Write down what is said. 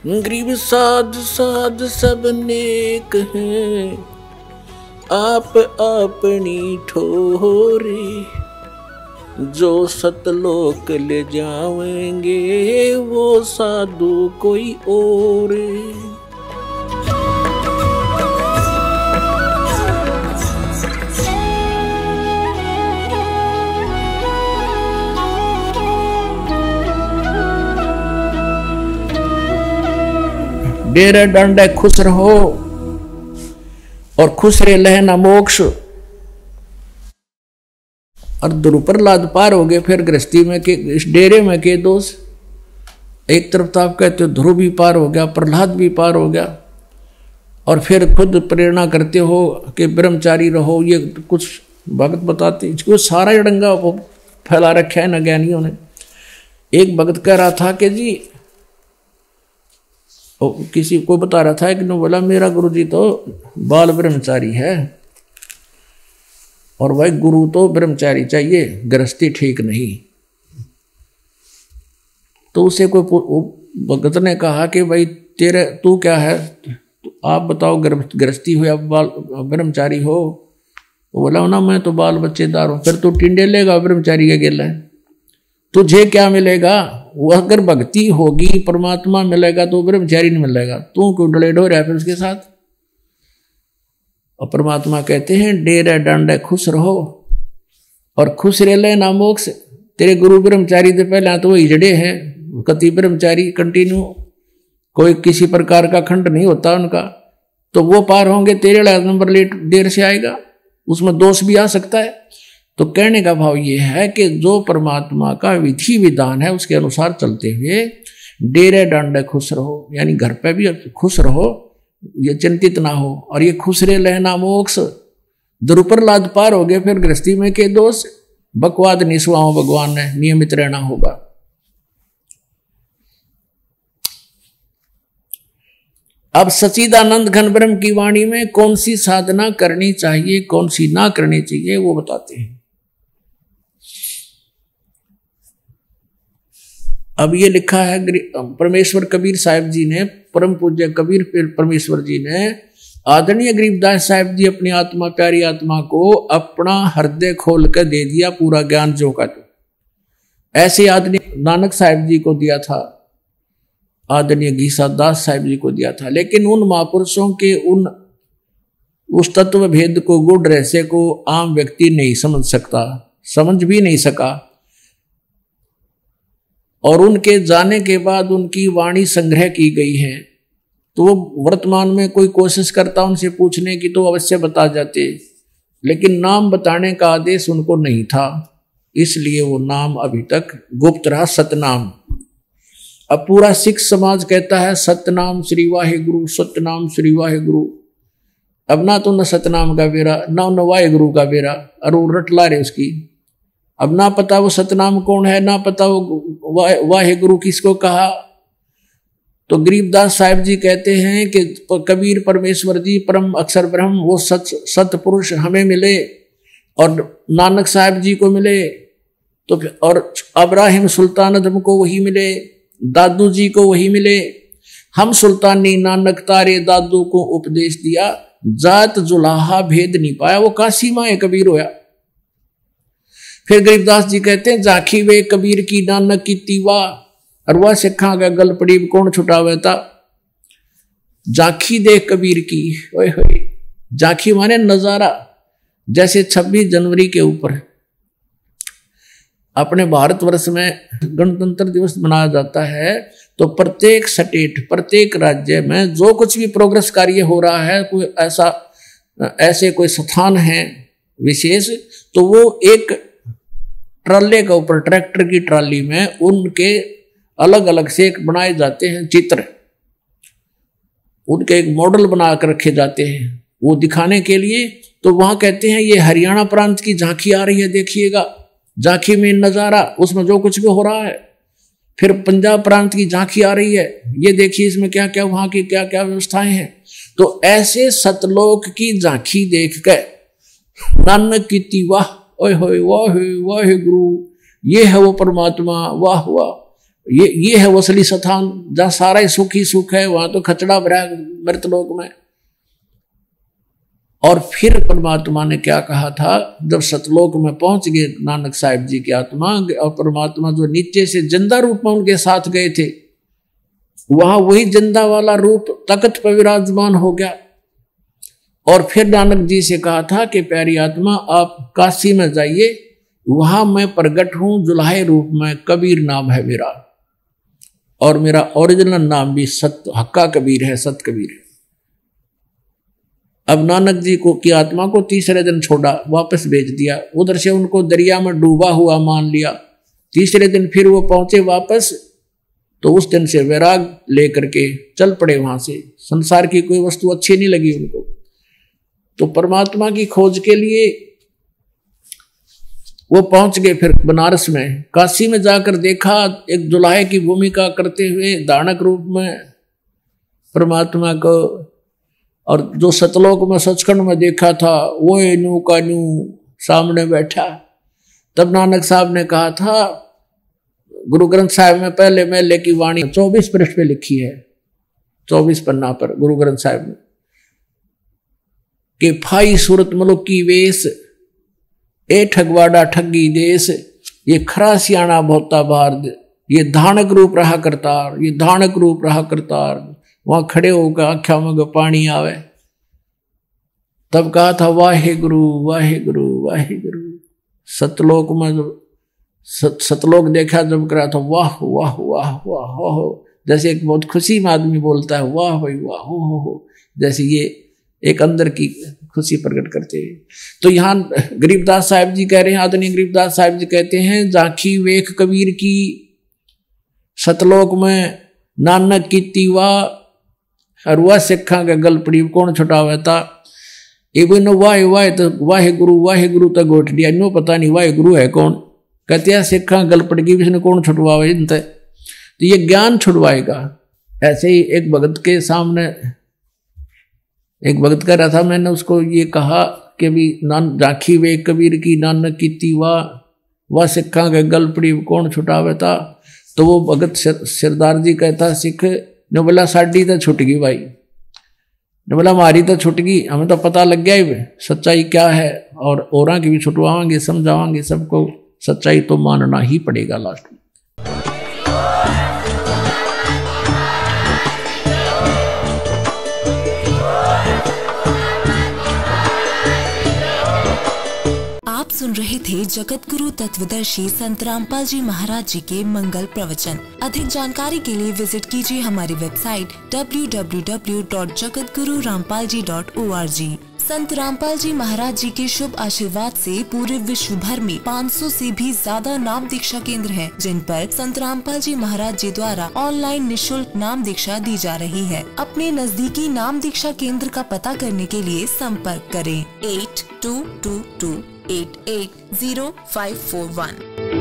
गरीब साध साध सब नेक हैं, आप अपनी ठोरे। जो सतलोक ले जाएंगे वो साधु कोई और। डेरे डंडे खुश रहो और खुश रे लहना मोक्ष। और द्रुपरलाद पार हो गए, फिर गृहस्थी में के इस डेरे में के दोष। एक तरफ तो आप कहते हो ध्रुव भी पार हो गया, प्रहलाद भी पार हो गया, और फिर खुद प्रेरणा करते हो कि ब्रह्मचारी रहो। ये कुछ भगत बताते, इसको सारा अड़ंगा फैला रखा है न ज्ञानियों ने। एक भगत कह रहा था कि जी, किसी को बता रहा था कि न, बोला मेरा गुरुजी तो बाल ब्रह्मचारी है, और भाई गुरु तो ब्रह्मचारी चाहिए, गृहस्थी ठीक नहीं। तो उसे कोई भगत ने कहा कि भाई तेरे तू क्या है, आप बताओ गृहस्थी हो या ब्रह्मचारी हो। वो बोला ना मैं तो बाल बच्चेदार हूं। फिर तू टिंडे लेगा ब्रह्मचारी के गेला, तुझे क्या मिलेगा? वो अगर भक्ति होगी परमात्मा मिलेगा तो ब्रह्मचारी नहीं मिलेगा। तू क्यों डले डो रहा है फिर उसके साथ? और परमात्मा कहते हैं डेरे डंडे खुश रहो और खुश रह ले ना मोक्ष। तेरे गुरु ब्रह्मचारी से पहले तो वो हिजड़े हैं, कति ब्रह्मचारी कंटिन्यू, कोई किसी प्रकार का खंड नहीं होता उनका, तो वो पार होंगे। तेरे नंबर लेट देर से आएगा, उसमें दोष भी आ सकता है। तो कहने का भाव ये है कि जो परमात्मा का विधि विधान है उसके अनुसार चलते हुए डेरे डंडे खुश रहो, यानी घर पे भी खुश रहो, ये चिंतित ना हो। और ये खुश रहे लहना मोक्ष। द्रुपरलाद पार हो गए, फिर गृहस्थी में के दोष। बकवाद निस्वाओं भगवान ने नियमित रहना होगा। अब सच्चिदानंद घन ब्रह्म की वाणी में कौन सी साधना करनी चाहिए, कौन सी ना करनी चाहिए, वो बताते हैं। अब ये लिखा है परमेश्वर कबीर साहिब जी ने, परम पूज्य कबीर परमेश्वर जी ने आदरणीय गरीबदास साहिब जी अपनी आत्मा, प्यारी आत्मा को अपना हृदय खोल कर दे दिया पूरा ज्ञान जो का तो। ऐसे आदरणीय नानक साहिब जी को दिया था, आदरणीय गीसा दास साहिब जी को दिया था। लेकिन उन महापुरुषों के उस तत्व भेद को, गुण रहस्य को आम व्यक्ति नहीं समझ सकता, समझ भी नहीं सका। और उनके जाने के बाद उनकी वाणी संग्रह की गई है, तो वो वर्तमान में कोई कोशिश करता उनसे पूछने की तो अवश्य बता जाते, लेकिन नाम बताने का आदेश उनको नहीं था, इसलिए वो नाम अभी तक गुप्त रहा, सतनाम। अब पूरा सिख समाज कहता है सतनाम श्री वाहेगुरु, सतनाम श्री वाहेगुरु। अब ना तो न सतनाम का बेरा, ना न वाहेगुरु का बेरा, और वो रट ला रहे उसकी। अब ना पता वो सतनाम कौन है, ना पता वो वाहेगुरु किसको कहा। तो गरीबदास साहिब जी कहते हैं कि कबीर परमेश्वर जी परम अक्षर ब्रह्म, वो सतपुरुष हमें मिले और नानक साहिब जी को मिले, तो और अब्राहिम सुल्तान को वही मिले, दादू जी को वही मिले। हम सुल्तानी नानक तारे दादू को उपदेश दिया, जात जुलाहा भेद नहीं पाया, वो काशी माए कबीर होया। फिर गरीबदास जी कहते हैं जाखी वे कबीर की नानक की तीवा, और वह सिखा का गल पड़ी कौन छुटावे था। जाखी देख कबीर की, ओए होए। जाखी माने नजारा। जैसे 26 जनवरी के ऊपर अपने भारतवर्ष में गणतंत्र दिवस मनाया जाता है, तो प्रत्येक स्टेट, प्रत्येक राज्य में जो कुछ भी प्रोग्रेस कार्य हो रहा है, कोई ऐसे कोई स्थान है विशेष, तो वो एक ट्राले के ऊपर, ट्रैक्टर की ट्राली में उनके अलग अलग से एक बनाए जाते हैं चित्र, उनके एक मॉडल बना कर रखे जाते हैं वो दिखाने के लिए। तो वहां कहते हैं ये हरियाणा प्रांत की झांकी आ रही है, देखिएगा झांकी में नजारा, उसमें जो कुछ भी हो रहा है। फिर पंजाब प्रांत की झांकी आ रही है, ये देखिए इसमें क्या क्या, वहां की क्या क्या व्यवस्थाएं हैं। तो ऐसे सतलोक की झांकी देख कर नानक की वाह, ओए होए, वाह वाहे गुरु, ये है वो परमात्मा, वाह वाह। ये है वो असली स्थान जहां सारा ही सुख है, वहां तो खचड़ा भरा मृतलोक में। और फिर परमात्मा ने क्या कहा था, जब सतलोक में पहुंच गए नानक साहिब जी की आत्मा, और परमात्मा जो नीचे से जिंदा रूप में उनके साथ गए थे, वहां वही जिंदा वाला रूप तख्त पर विराजमान हो गया। और फिर नानक जी से कहा था कि प्यारी आत्मा आप काशी में जाइए, वहां मैं प्रगट हूं जुलाहे रूप में, कबीर नाम है मेरा, और मेरा ओरिजिनल नाम भी सत्य हक्का कबीर है, सत कबीर है। अब नानक जी को की आत्मा को तीसरे दिन छोड़ा, वापस भेज दिया। उधर से उनको दरिया में डूबा हुआ मान लिया। तीसरे दिन फिर वो पहुंचे वापस, तो उस दिन से वैराग लेकर के चल पड़े वहां से। संसार की कोई वस्तु अच्छी नहीं लगी उनको, तो परमात्मा की खोज के लिए वो पहुंच गए। फिर बनारस में, काशी में जाकर देखा एक जुलाहे की भूमिका करते हुए धानक रूप में परमात्मा को, और जो सतलोक में सचखंड में देखा था वो नू का नू सामने बैठा। तब नानक साहब ने कहा था, गुरु ग्रंथ साहिब में पहले महले की वाणी 24 पृष्ठ पे लिखी है, 24 पन्ना पर गुरु ग्रंथ साहिब में, कि फाई सूरत मलुक की वेश, ए ठगवाड़ा ठगी देश, ये खरा सियाणा भोता बार, ये धानक रूप रहा करतार, ये धानक रूप रहा करतार। वहां खड़े होकर आख्या में पानी आवे। तब कहा था वाहे गुरु वाहे गुरु वाहे गुरु। सतलोक में सतलोक देखा जब करा था, वाह वाह वाह वाह हो, जैसे एक बहुत खुशी में आदमी बोलता है वाह भाई वाह हो, जैसे ये एक अंदर की खुशी प्रकट करते हैं। तो यहाँ गरीबदास साहिब जी कह रहे हैं, आदरणीय गरीबदास साहिब जी कहते हैं, जाखी वेख कबीर की सतलोक में नानक की तीवा हरुआ सिखा के गल पड़ी कौन छुटावे था। इवन वाहे तो वाहे गुरु तो गोठ दिया, नो पता नहीं वाहे गुरु है कौन। कहते हैं सिखा गल पड़ गई, इसने कौन छुटवावे इनते, तो ये ज्ञान छुड़वाएगा। ऐसे ही एक भगत के सामने एक भगत कह रहा था, मैंने उसको ये कहा कि भी जाखी वे कबीर की नानक की तीवा वह सिखा के गल पड़ी कौन छुटावे था। तो वो भगत सिरदार जी कहता, सिख ने बोला साड़ी तो छुट गई भाई, ने बोला हमारी तो छुट गई, हमें तो पता लग गया ही सच्चाई क्या है, और औरा की भी छुटवाएंगे समझावाएंगे, सबको सच्चाई तो मानना ही पड़ेगा लास्ट में। आप सुन रहे थे जगत गुरु तत्वदर्शी संत रामपाल जी महाराज जी के मंगल प्रवचन। अधिक जानकारी के लिए विजिट कीजिए हमारी वेबसाइट www.jagatgururampalji.org। संत रामपाल जी महाराज जी के शुभ आशीर्वाद से पूरे विश्व भर में 500 से भी ज्यादा नाम दीक्षा केंद्र हैं, जिन पर संत रामपाल जी महाराज जी द्वारा ऑनलाइन निःशुल्क नाम दीक्षा दी जा रही है। अपने नजदीकी नाम दीक्षा केंद्र का पता करने के लिए संपर्क करें 8222880541।